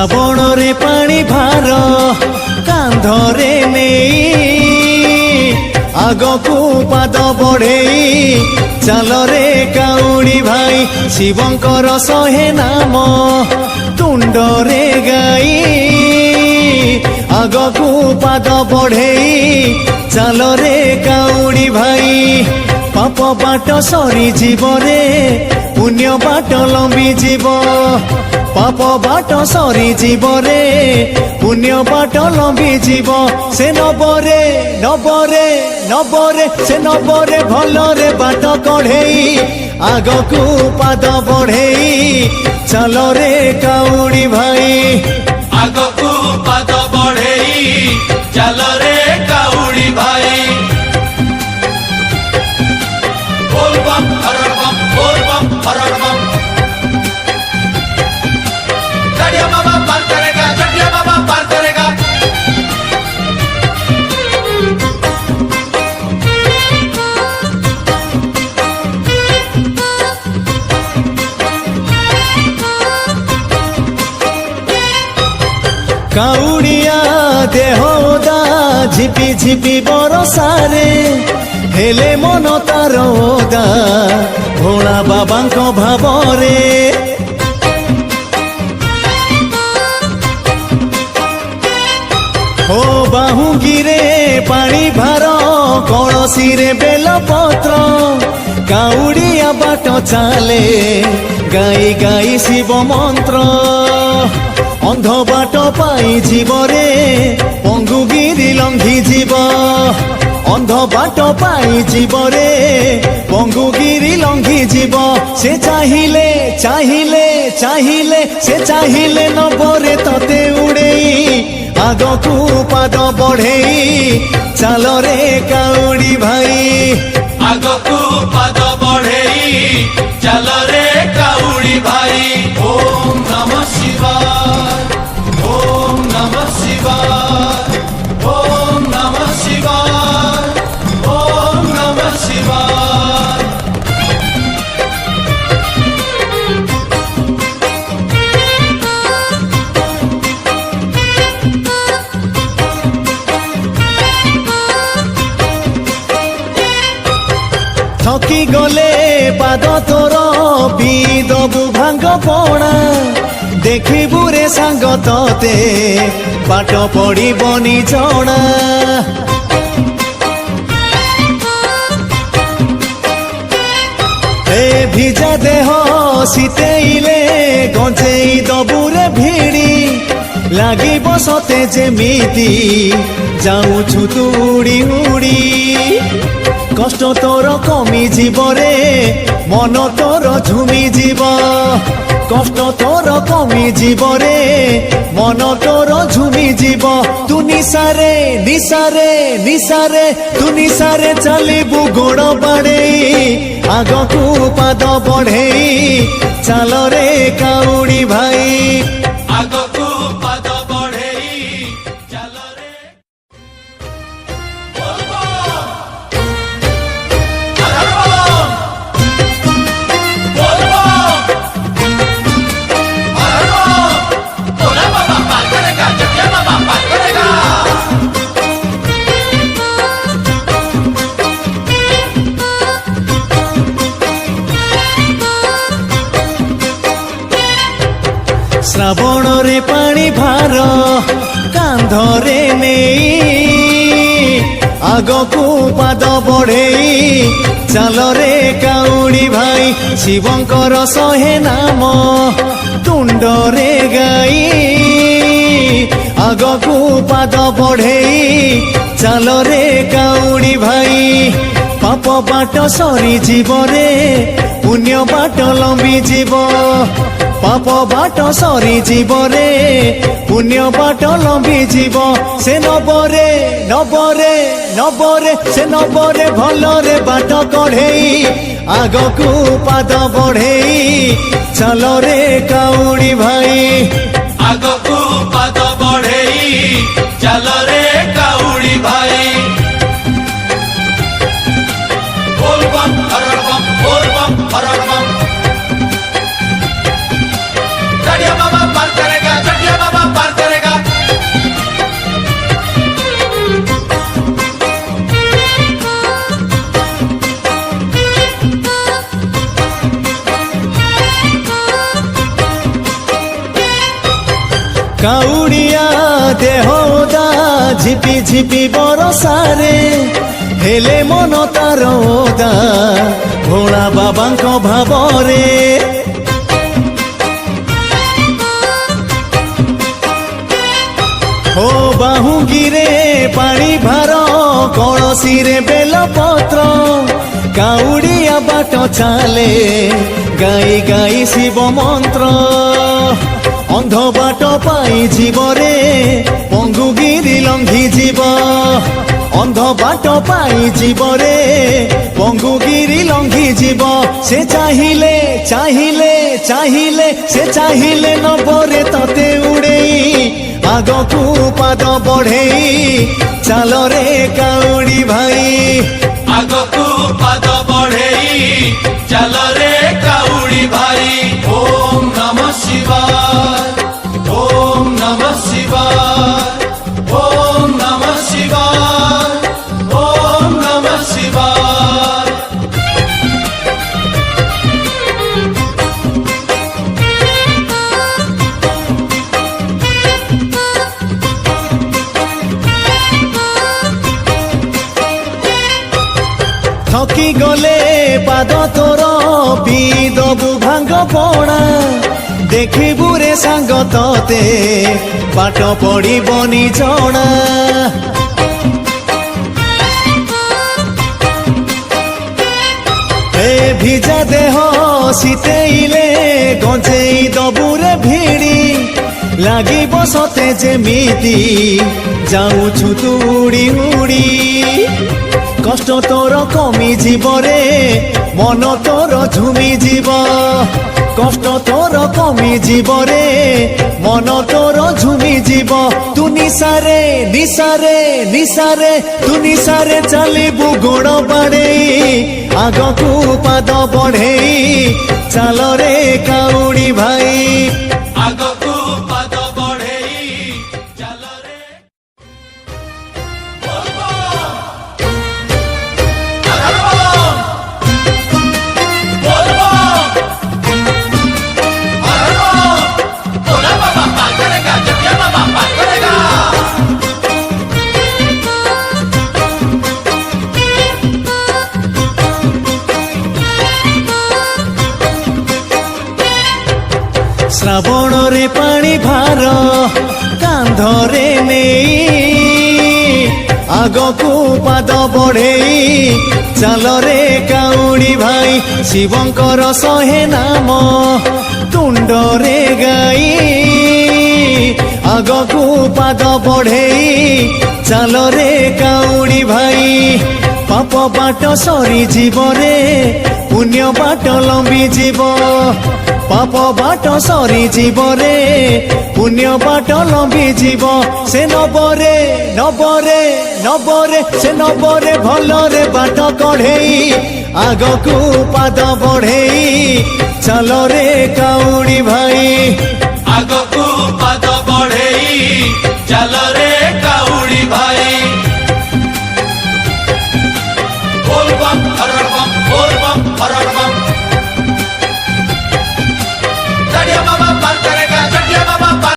श्रावण रे पानी भार कांधरे नहीं आगकू पाद बढ़े चल रे काउड़ी भाई शिवंकर शहे नाम तुंडरे गाई आगकू पाद बढ़े चल रे काउड़ी भाई पाप बाट सरी जीव रे पुण्य बाट लंबी जीव पाप बाट सरी जीव रे पुण्य बाट लंबी जीव से नबरे नबरे नबरे से नबरे भलरे बाट कढ़ेई आगकू पाद बढ़ेई चल रे काउड़ी भाई आगकू पाद बढ़ेई चल रे काउड़ी भाई बोल बम हरड़ बम बोल बम हरड़ बम चढ़िया बाबा पार करेगा चढ़िया बाबा पार करेगा काउड़िया देहदा झिपी झिपी बरसारे हेले मन तार ओदा भोला बाबांको भावरे हो बाहुंगीरे पानी भार कलसी रे बेलपत्र काउड़िया बाट चाले गाई गाई शिव मंत्र अंध बाट पाई जीव रे पंगुगिरी लंघी जीव अंध बाट पाई जीव रे पंगुगिरी लंघी जीव से चाहिले चाहिले चाहिले से चाहिले नबरे तते उड़ेई आगकू पाद बढ़ेई चल रे काउड़ी भाई आगकू पाद बढ़ेई चल रे काउड़ी भाई ओम नमः शिवाय ओम नमः शिवाय ओम नमः शिवाय ओम नमः शिवाय थकी गले पाद तोर बीदबु भांग पणा देखिबु रे सांग तते बाट पड़िबनी जणा ए भिजा देह शीतेइले गंजेई दबुरे भिड़ी লাগিব সতে যেমিতি যাউছু তু উড়ি উড়ি কষ্ট তোর কমি জীবরে মন তোর ঝুমি জীব কষ্ট তোর কমি জীবরে মন তোর ঝুমি জীব তু নিশারে নিশারে নিশারে তু নিশারে চালিবু গোড় বাড়েই আগকু পাদ बढ़ेई चल रे काउड़ी भाई आगकू पाद बढ़ेई चल रे बोल बम हरड़ बम बोल बम हरड़ बम भोला बाबा पार करेगा चढ़िया बाबा पार करेगा श्रावण रे पानी भार कांधरे नहीं आगकू पाद बढ़ेई चल रे काउड़ी भाई शिवंकर शहे नाम तुंडरे गाई आगकू पाद बढ़ेई चल रे काउड़ी भाई पाप बाट सरी जीव रे पुण्य बाट लंबी जीव पाप बाट सरी जीव रे पुण्य बाट लंबी जीव से नबरे नबरे नबरे से नबरे भलरे बाट कढ़ेई आगकू पाद बढ़ेई चल रे काउड़ी भाई आगकू पाद बढ़ेई चल रे काउड़ी भाई बोल बम हरड़ बम बोल बम हरड़ बम चढ़िया बाबा पार करेगा चढ़िया बाबा ଦେହ ଓଦା ଝିପି ଝିପି ବରଷାରେ ହେଲେ ମନ ତାର ଓଦା ଭୋଳା ବାବାଙ୍କ ଭାବରେ ଓ ବାହୁଙ୍ଗିରେ ପାଣି ଭାର କଳସୀରେ ବେଲପତ୍ର କାଉଡ଼ିଆ ବାଟ ଚାଲେ ଗାଇ ଗାଇ ଶିବ ମନ୍ତ୍ର ଅନ୍ଧ ବାଟ ପାଇ ଯିବରେ ପଙ୍ଗୁଗିରି ଲଙ୍ଘି ଯିବ ଅନ୍ଧ ବାଟ ପାଇ ଯିବରେ ପଙ୍ଗୁଗିରି ଲଙ୍ଘି ଯିବ ସେ ଚାହିଁଲେ ଚାହିଁଲେ ଚାହିଁଲେ ସେ ଚାହିଁଲେ ନବରେ ତତେ ଉଡ଼େଇ ଆଗକୁ ପାଦ ବଢେଇ ଚାଲରେ କାଉଡ଼ି ଭାଇ ଆଗକୁ ପାଦ ବଢେଇ ଚାଲରେ କାଉଡ଼ି ଭାଇ ଓମ୍ ନମଃ ଶିବାୟ ଓମ୍ ନମଃ ଶିବାୟ ଓମ୍ ନମଃ ଶିବାୟ ଓମ୍ ନମଃ ଶିବାୟ ଥକି ଗଲେ ପାଦ ତୋର ପିଇଦବୁ ଭାଙ୍ଗ ପଣା ଦେଖିବୁ ରେ ସାଙ୍ଗ ତତେ ବାଟ ପଡ଼ିବନି ଜଣା ଏ ଭିଜା ଦେହ ଶୀତେଇଲେ ଗଞ୍ଜେଇ ଦବୁରେ ଭିଡ଼ି ଲାଗିବ ସତେ ଯେମିତି ଯାଉଛୁ ତୁ ଉଡ଼ି ଉଡ଼ି কষ্ট তোর কমি জীবরে মন তোর ঝুমি জীব কষ্ট তোর কমি জীবরে মন তোর ঝুমি জীব তু নিশারে নিশারে নিশারে তু নিশারে চালিবু গোড় বাড়েই আগকু পাদ বঢ়েই চালরে কাউড়ি ভাই ଆଗକୁ ପାଦ ବଢେଇ ଚାଲରେ ଶ୍ରାବଣରେ ପାଣି ଭାର କାନ୍ଧରେ ନେଇ ଆଗକୁ ପାଦ ବଢେଇ ଚାଲରେ କାଉଡ଼ି ଭାଇ ଶିବଙ୍କର ଶହେ ନାମ ତୁଣ୍ଡରେ ଗାଇ ଆଗକୁ ପାଦ ବଢେଇ ଚାଲରେ କାଉଡ଼ି ଭାଇ ପାପ ବାଟ ସରି ଯିବରେ ପୁଣ୍ୟ ବାଟ ଲମ୍ବି ଯିବ পাপ বাট সরি জীবরে পুণ্য বাট লম্বি জীব সে নবরে নবরে নবরে সে নবরে ভলরে বাট কঢ়েই আগকু পাদ বঢ়েই চালরে কাউড়ি ভাই